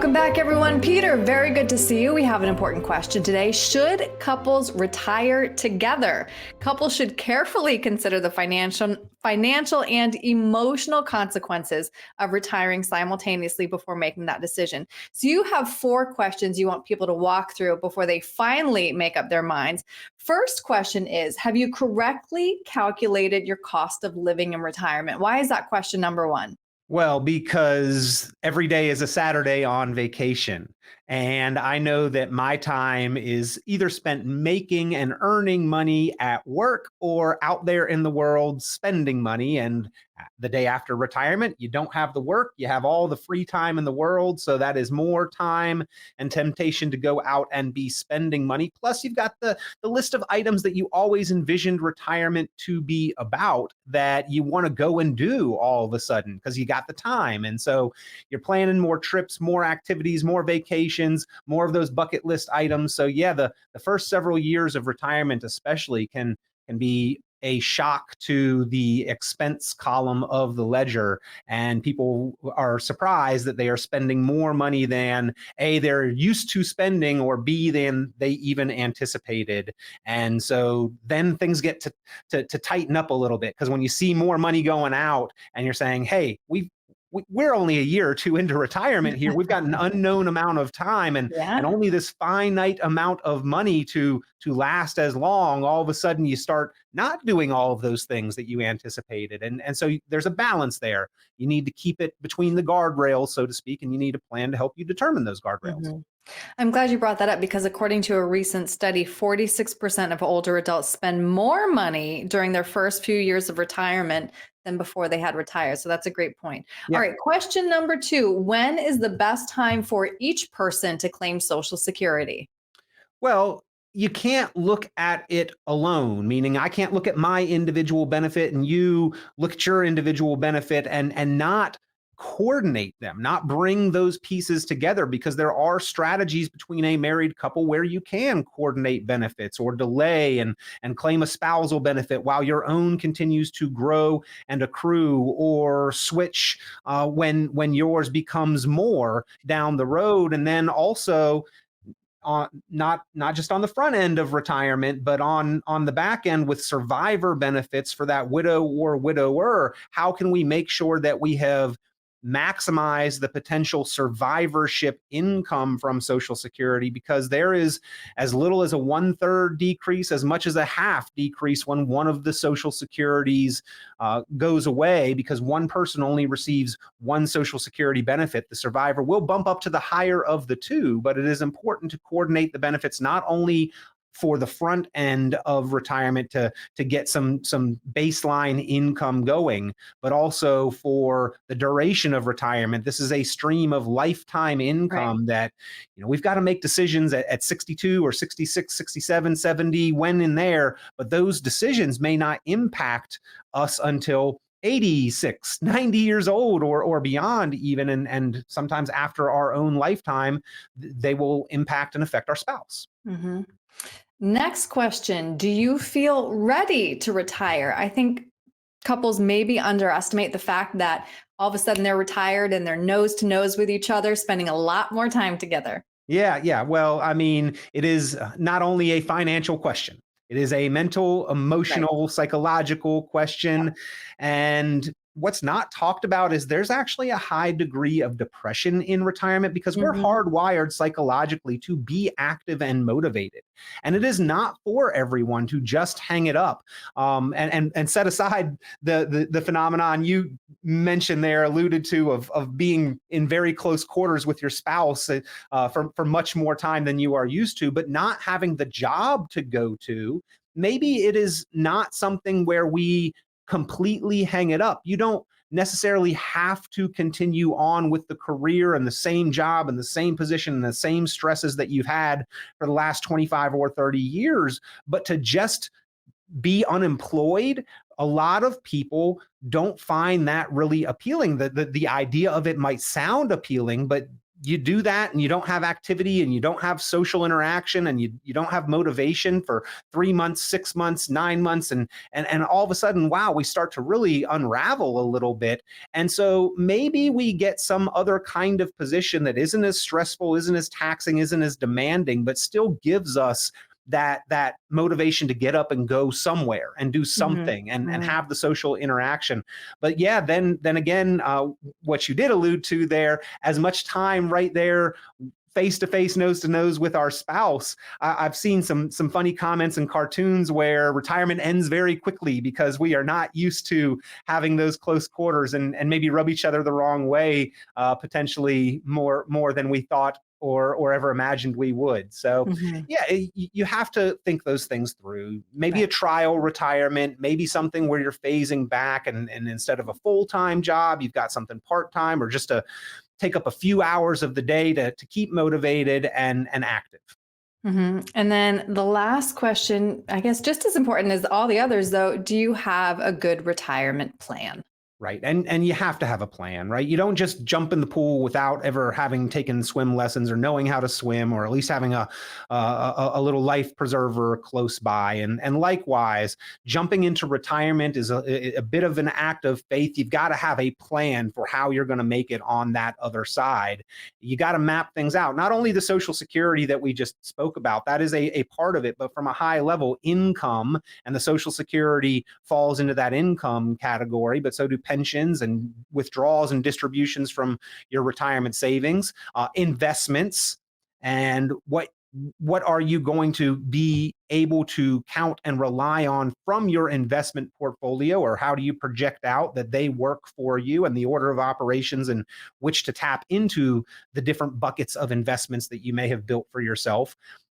Welcome back, everyone. Peter, very good to see you. We have an important question today. Should couples retire together? Couples should carefully consider the financial and emotional consequences of retiring simultaneously before making that decision. So you have 4 questions you want people to walk through before they finally make up their minds. First question is, have you correctly calculated your cost of living in retirement? Why is that question number 1? Well, because every day is a Saturday on vacation. And I know that my time is either spent making and earning money at work or out there in the world spending money. And the day after retirement, you don't have the work, you have all the free time in the world. So that is more time and temptation to go out and be spending money. Plus, you've got the list of items that you always envisioned retirement to be about that you want to go and do all of a sudden because you got the time. And so you're planning more trips, more activities, more vacations, more of those bucket list items. So yeah, the first several years of retirement especially can be a shock to the expense column of the ledger, and people are surprised that they are spending more money than A, they're used to spending, or B, than they even anticipated. And so then things get to tighten up a little bit, because when you see more money going out and you're saying, hey, we're only a year or two into retirement here. We've got an unknown amount of time and Yeah. only this finite amount of money to last as long. All of a sudden you start not doing all of those things that you anticipated. And so there's a balance there. You need to keep it between the guardrails, so to speak, and you need a plan to help you determine those guardrails. Mhm. I'm glad you brought that up because according to a recent study, 46% of older adults spend more money during their first few years of retirement than before they had retired. So that's a great point. All Yeah. right, question number 2. When is the best time for each person to claim Social Security? Well, you can't look at it alone, meaning I can't look at my individual benefit and you look at your individual benefit and not coordinate them, not bring those pieces together, because there are strategies between a married couple where you can coordinate benefits or delay and claim a spousal benefit while your own continues to grow and accrue, or switch when yours becomes more down the road. And then also on not just on the front end of retirement, but on the back end with survivor benefits for that widow or widower. How can we make sure that we have maximized the potential survivorship income from Social Security? Because there is as little as a 1/3 decrease, as much as a half decrease when one of the Social Securities goes away, because one person only receives one Social Security benefit. The survivor will bump up to the higher of the two, but it is important to coordinate the benefits not only for the front end of retirement to get some baseline income going, but also for the duration of retirement. This is a stream of lifetime Right. income that, we've got to make decisions at 62 or 66, 67, 70, when in there, but those decisions may not impact us until 86, 90 years old, or beyond even, and sometimes after our own lifetime, they will impact and affect our spouse. Mhm. Next question. Do you feel ready to retire? I think couples maybe underestimate the fact that all of a sudden they're retired and they're nose to nose with each other, spending a lot more time together. Yeah, yeah. Well, I mean, it is not only a financial question, it is a mental, Right. emotional, psychological question. And what's not talked about is there's actually a high degree of depression in retirement, because we're Mhm. hardwired psychologically to be active and motivated. And it is not for everyone to just hang it up, and set aside the phenomenon you mentioned there, alluded to, of being in very close quarters with your spouse for much more time than you are used to, but not having the job to go to. Maybe it is not something where we completely hang it up. You don't necessarily have to continue on with the career and the same job and the same position and the same stresses that you've had for the last 25 or 30 years, but to just be unemployed. A lot of people don't find that really appealing. The idea of it might sound appealing, but you do that and you don't have activity and you don't have social interaction and you don't have motivation for 3 months, 6 months, 9 months, and all of a sudden, wow, we start to really unravel a little bit. And so maybe we get some other kind of position that isn't as stressful, isn't as taxing, isn't as demanding, but still gives us that motivation to get up and go somewhere and do something and have the social interaction. But yeah, then again, what you did allude to there, as much time right there face to face, nose to nose with our spouse. I've seen some funny comments and cartoons where retirement ends very quickly because we are not used to having those close quarters and maybe rub each other the wrong way, potentially more than we thought or ever imagined we would. So yeah, you have to think those things through. Maybe a trial retirement, maybe something where you're phasing back and instead of a full-time job, you've got something part-time or just to take up a few hours of the day to keep motivated and active. And then the last question, I guess just as important as all the others though, do you have a good retirement plan? Right. And you have to have a plan, right? You don't just jump in the pool without ever having taken swim lessons or knowing how to swim, or at least having a little life preserver close by. And likewise, jumping into retirement is a bit of an act of faith. You've got to have a plan for how you're going to make it on that other side. You got to map things out. Not only the Social Security that we just spoke about, that is a part of it, but from a high level, income, and the Social Security falls into that income category, but so do pensions and withdrawals and distributions from your retirement savings, investments, and what are you going to be able to count and rely on from your investment portfolio, or how do you project out that they work for you, and the order of operations and which to tap into the different buckets of investments that you may have built for yourself.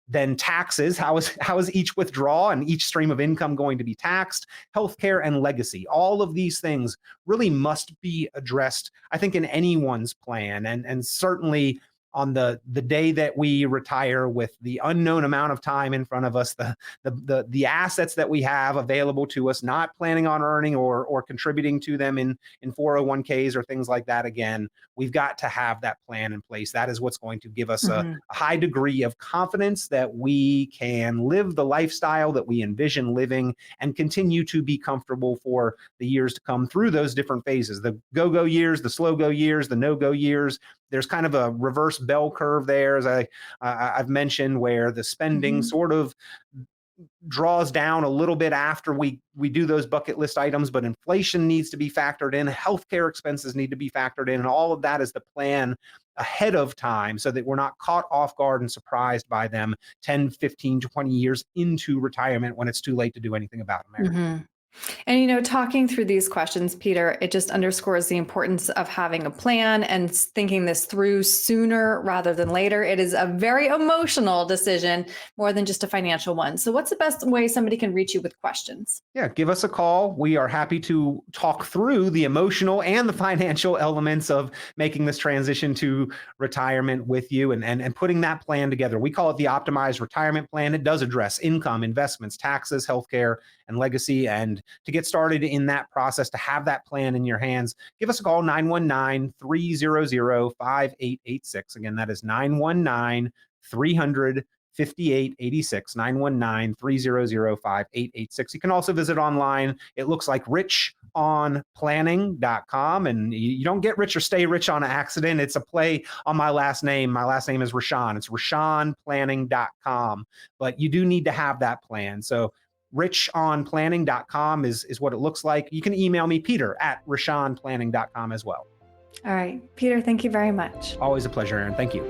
Then taxes, how is each withdrawal and each stream of income going to be taxed? Healthcare and legacy. All of these things really must be addressed, I think, in anyone's plan. And certainly on the day that we retire, with the unknown amount of time in front of us, the assets that we have available to us, not planning on earning or contributing to them in 401ks or things like that. Again, we've got to have that plan in place. That is what's going to give us a high degree of confidence that we can live the lifestyle that we envision living and continue to be comfortable for the years to come through those different phases, the go-go years, the slow-go years, the no-go years. There's kind of a reverse bell curve there, as I've mentioned, where the spending sort of draws down a little bit after we do those bucket list items, but inflation needs to be factored in, healthcare expenses need to be factored in, and all of that is the plan ahead of time so that we're not caught off guard and surprised by them 10, 15, 20 years into retirement when it's too late to do anything about them. And, talking through these questions, Peter, it just underscores the importance of having a plan and thinking this through sooner rather than later. It is a very emotional decision more than just a financial one. So what's the best way somebody can reach you with questions? Yeah, give us a call. We are happy to talk through the emotional and the financial elements of making this transition to retirement with you and putting that plan together. We call it the optimized retirement plan. It does address income, investments, taxes, healthcare, and legacy. And to get started in that process, to have that plan in your hands, give us a call, 919-300-5886. Again, that is 919-300-5886, 919-300-5886. You can also visit online. It looks like richonplanning.com. And you don't get rich or stay rich on accident. It's a play on my last name. My last name is Rashawn. It's richonplanning.com. But you do need to have that plan. So richonplanning.com is what it looks like. You can email me, peter@richonplanning.com as well. All right, Peter, thank you very much. Always a pleasure, Erin. Thank you.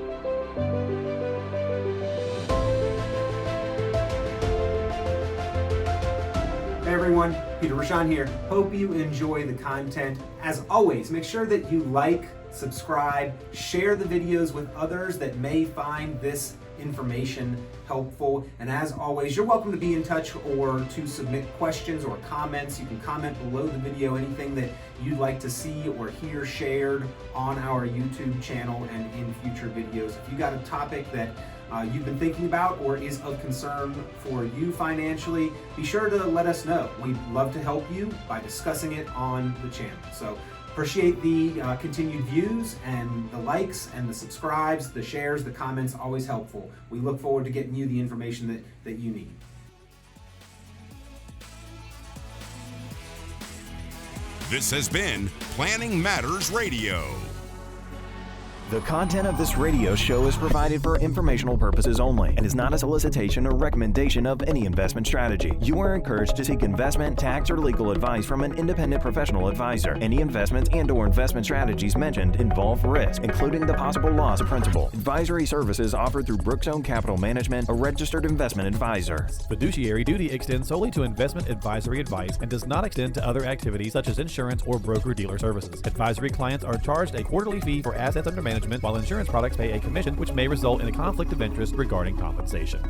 Hey everyone, Peter Rashawn here. Hope you enjoy the content. As always, make sure that you like, subscribe, share the videos with others that may find this information helpful. And as always, you're welcome to be in touch or to submit questions or comments. You can comment below the video anything that you'd like to see or hear shared on our YouTube channel and in future videos. If you got a topic that you've been thinking about or is of concern for you financially, be sure to let us know. We'd love to help you by discussing it on the channel. So appreciate the continued views and the likes and the subscribes, the shares, the comments, always helpful. We look forward to getting you the information that you need. This has been Planning Matters Radio. The content of this radio show is provided for informational purposes only and is not a solicitation or recommendation of any investment strategy. You are encouraged to seek investment, tax, or legal advice from an independent professional advisor. Any investments and/or investment strategies mentioned involve risk, including the possible loss of principal. Advisory services offered through Brookzone Capital Management, a registered investment advisor. Fiduciary duty extends solely to investment advisory advice and does not extend to other activities such as insurance or broker-dealer services. Advisory clients are charged a quarterly fee for assets under management, while insurance products pay a commission, which may result in a conflict of interest regarding compensation.